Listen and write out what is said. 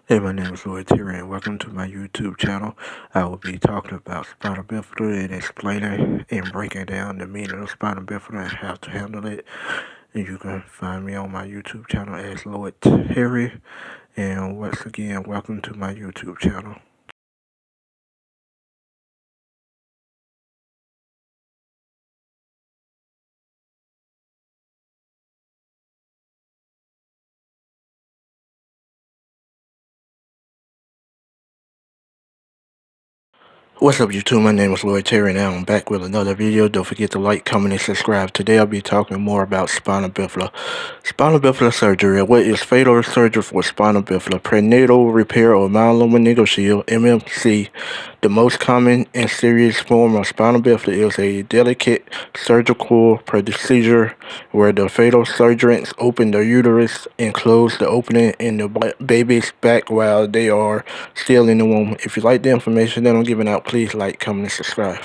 Hey, my name is Lloyd Terry, and welcome to my YouTube channel. I will be talking about spina bifida and explaining and breaking down the meaning of spina bifida and how to handle it. And you can find me on my YouTube channel as Lloyd Terry. And once again, welcome to my YouTube channel. What's up, YouTube? My name is Lloyd Terry, and I'm back with another video. Don't forget to like, comment, and subscribe. Today I'll be talking more about spina bifida. Spina bifida surgery. What is fatal surgery for spina bifida? Prenatal repair of myelomeningocele (MMC). The most common and serious form of spina bifida is a delicate surgical procedure where the fetal surgeons open the uterus and close the opening in the baby's back while they are still in the womb. If you like the information that I'm giving out, please like, comment, and subscribe.